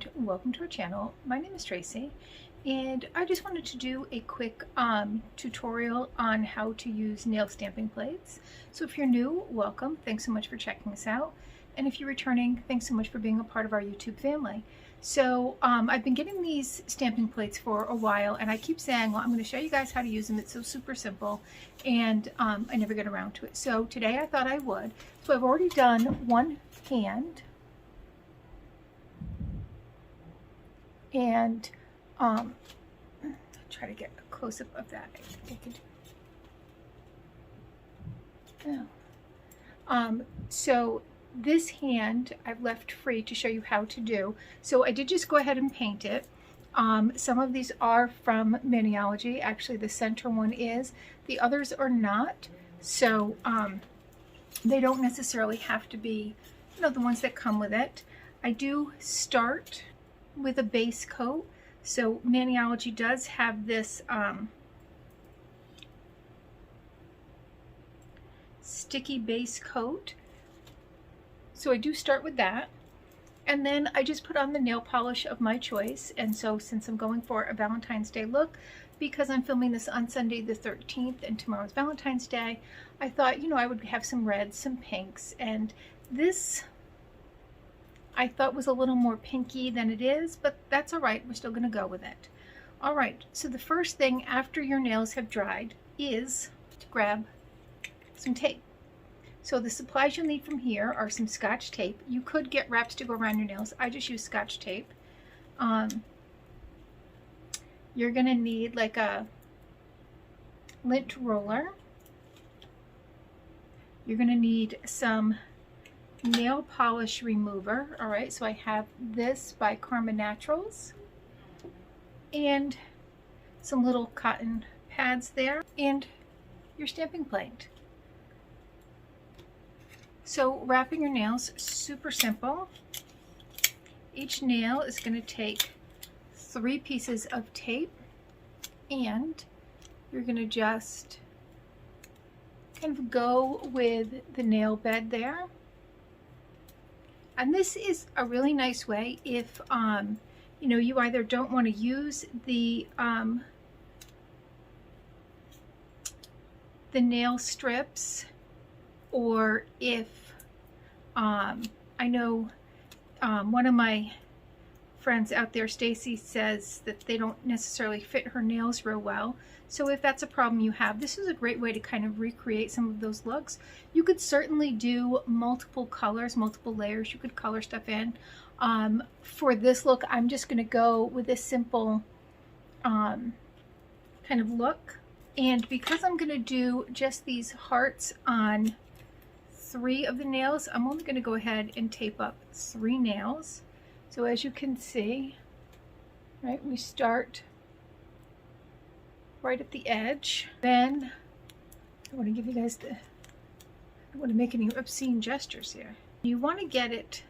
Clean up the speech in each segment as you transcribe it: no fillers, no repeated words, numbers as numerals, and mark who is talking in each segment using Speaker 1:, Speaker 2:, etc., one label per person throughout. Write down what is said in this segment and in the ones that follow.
Speaker 1: and welcome to our channel. My name is Tracy and I just wanted to do a quick tutorial on how to use nail stamping plates. So if you're new, welcome. Thanks so much for checking us out. And if you're returning, thanks so much for being a part of our YouTube family. So I've been getting these stamping plates for a while and I keep saying, well, I'm going to show you guys how to use them. It's so super simple and I never get around to it. So today I thought I would. So I've already done one hand. And try to get a close-up of that. I think I could. Oh. So this hand I've left free to show you how to do. So I did just go ahead and paint it. Some of these are from Maniology. Actually, the center one is. The others are not. So they don't necessarily have to be, the ones that come with it. I do start with a base coat. So Maniology does have this sticky base coat. So I do start with that. And then I just put on the nail polish of my choice. And so since I'm going for a Valentine's Day look, because I'm filming this on Sunday the 13th and tomorrow's Valentine's Day, I thought, I would have some reds, some pinks, and this I thought was a little more pinky than it is, but that's all right. We're still going to go with it. All right, so the first thing after your nails have dried is to grab some tape. So the supplies you'll need from here are some Scotch tape. You could get wraps to go around your nails. I just use Scotch tape. You're going to need like a lint roller. You're going to need some nail polish remover. All right, so I have this by Karma Naturals and some little cotton pads there and your stamping plate. So wrapping your nails, super simple. Each nail is going to take 3 pieces of tape and you're going to just kind of go with the nail bed there. And this is a really nice way if, you either don't want to use the nail strips, or if, I know one of my friends out there, Stacy, says that they don't necessarily fit her nails real well. So if that's a problem you have, this is a great way to kind of recreate some of those looks. You could certainly do multiple colors, multiple layers. You could color stuff in. For this look, I'm just going to go with this simple kind of look. And because I'm going to do just these hearts on 3 of the nails, I'm only going to go ahead and tape up 3 nails. So as you can see, right, we start right at the edge. Then I want to give you guys I don't want to make any obscene gestures here. You want to get it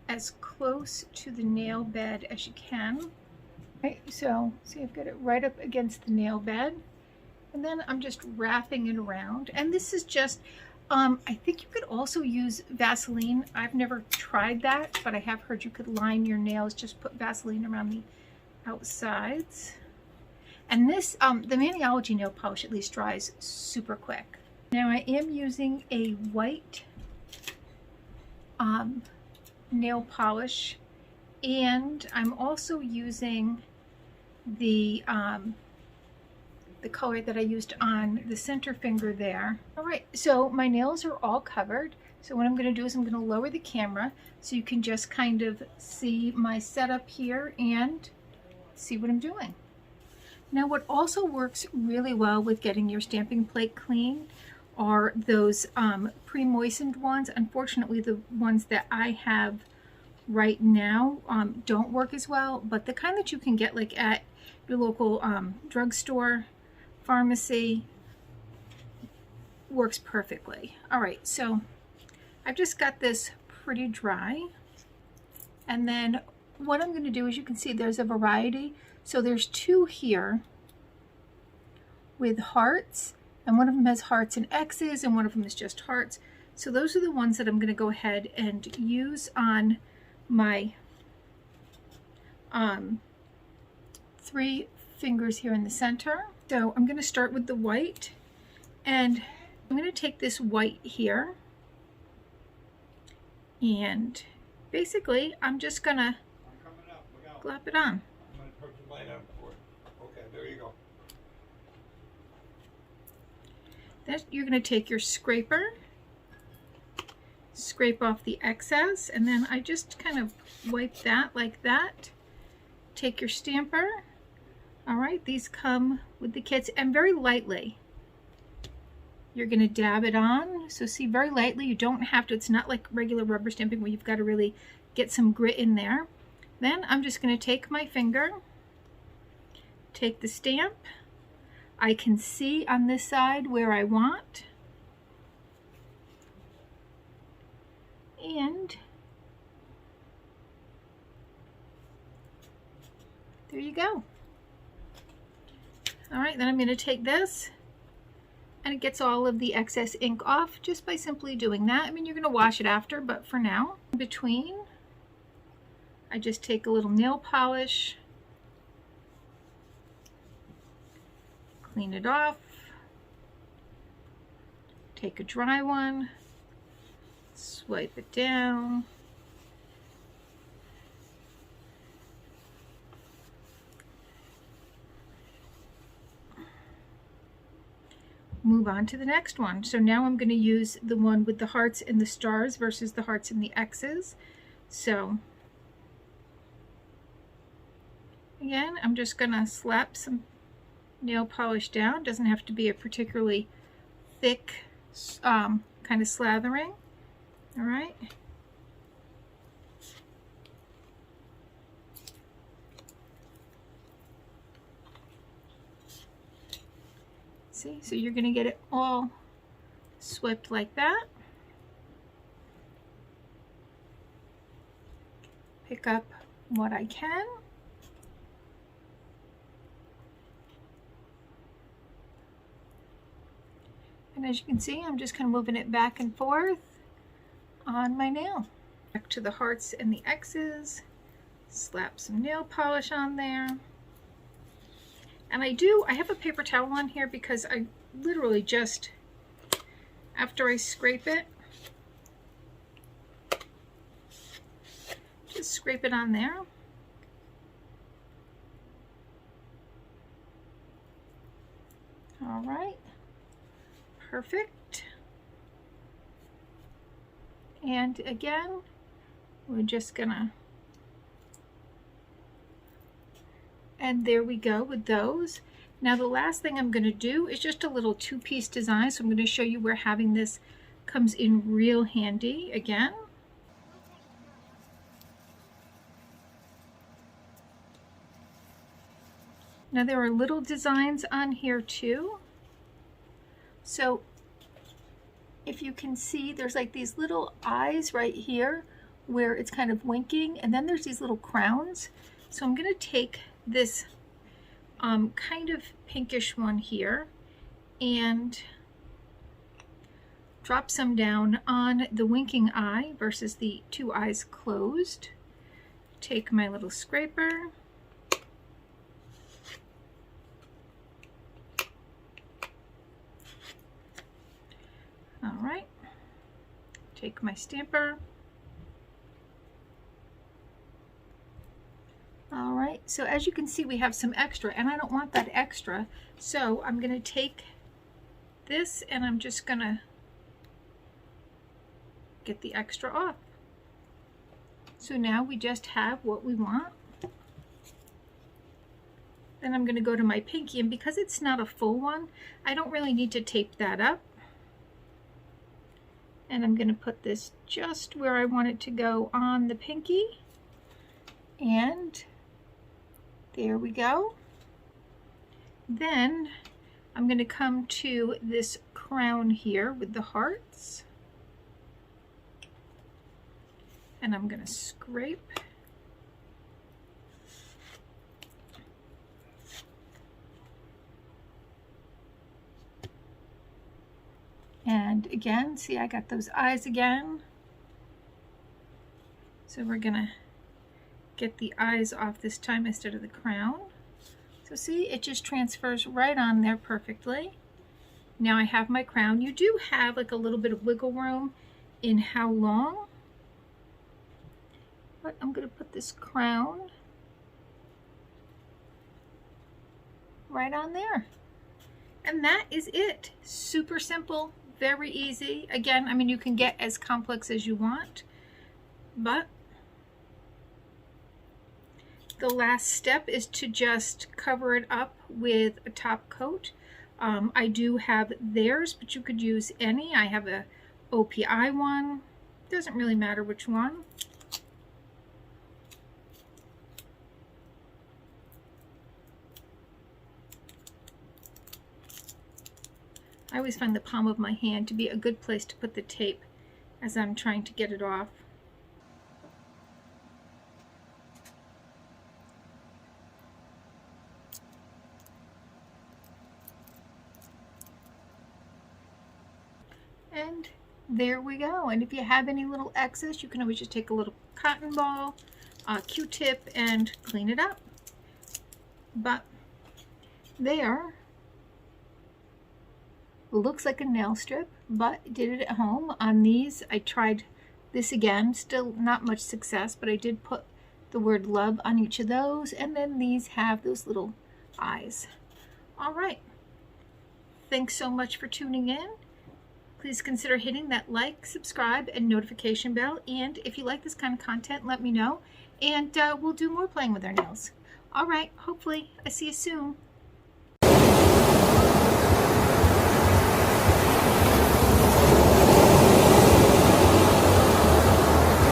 Speaker 1: as close to the nail bed as you can. Right, so see, I've got it right up against the nail bed, and then I'm just wrapping it around. And this is just I think you could also use Vaseline. I've never tried that, but I have heard you could line your nails, just put Vaseline around the outsides. And this, the Maniology nail polish at least dries super quick. Now I am using a white nail polish, and I'm also using the color that I used on the center finger there. All right, so my nails are all covered. So what I'm going to do is I'm going to lower the camera so you can just kind of see my setup here and see what I'm doing. Now what also works really well with getting your stamping plate clean are those pre-moistened ones. Unfortunately, the ones that I have right now don't work as well, but the kind that you can get like at your local drugstore, pharmacy, works perfectly. All right, so I've just got this pretty dry, and then what I'm going to do is, you can see there's a variety. So there's 2 here with hearts, and one of them has hearts and X's, and one of them is just hearts. So those are the ones that I'm going to go ahead and use on my 3 fingers here in the center. So I'm going to start with the white, and I'm going to take this white here, and basically I'm just going to glop it on.
Speaker 2: I'm going to put the light on for it. Okay, there you go.
Speaker 1: Then you're going to take your scraper, scrape off the excess, and then I just kind of wipe that like that. Take your stamper. All right, these come with the kits, and very lightly you're going to dab it on. So see, very lightly, you don't have to, it's not like regular rubber stamping where you've got to really get some grit in there. Then I'm just going to take my finger, take the stamp. I can see on this side where I want, and there you go. All right, then I'm going to take this, and it gets all of the excess ink off just by simply doing that. I mean, you're going to wash it after, but for now, in between, I just take a little nail polish, clean it off, take a dry one, swipe it down, move on to the next one. So now I'm going to use the one with the hearts and the stars versus the hearts and the X's. So again, I'm just going to slap some nail polish down. Doesn't have to be a particularly thick kind of slathering. All right. See, so you're going to get it all swept like that. Pick up what I can. And as you can see, I'm just kind of moving it back and forth on my nail. Back to the hearts and the X's. Slap some nail polish on there. And I have a paper towel on here because I literally just, after I scrape it, just scrape it on there. All right, perfect. And again, we're just gonna, and there we go with those. Now the last thing I'm going to do is just a little 2-piece design. So I'm going to show you where having this comes in real handy again. Now there are little designs on here too. So if you can see, there's like these little eyes right here where it's kind of winking, and then there's these little crowns. So I'm going to take this kind of pinkish one here and drop some down on the winking eye versus the 2 eyes closed. Take my little scraper, all right, take my stamper. All right, so as you can see, we have some extra, and I don't want that extra, so I'm going to take this and I'm just going to get the extra off. So now we just have what we want. Then I'm going to go to my pinky, and because it's not a full one, I don't really need to tape that up. And I'm going to put this just where I want it to go on the pinky, and there we go. Then I'm going to come to this crown here with the hearts, and I'm going to scrape and again, see, I got those eyes again. So we're going to get the eyes off this time instead of the crown. So see, it just transfers right on there perfectly. Now I have my crown. You do have like a little bit of wiggle room in how long, but I'm going to put this crown right on there. And that is it. Super simple, very easy. Again, I mean, you can get as complex as you want, but the last step is to just cover it up with a top coat. I do have theirs, but you could use any. I have a OPI one. Doesn't really matter which one. I always find the palm of my hand to be a good place to put the tape as I'm trying to get it off. And there we go. And if you have any little excess, you can always just take a little cotton ball, a Q-tip, and clean it up. But there, looks like a nail strip, but did it at home. On these, I tried this again, still not much success, but I did put the word love on each of those, and then these have those little eyes. All right, thanks so much for tuning in. Please consider hitting that like, subscribe, and notification bell, and if you like this kind of content, let me know, and we'll do more playing with our nails. All right, hopefully I see you soon.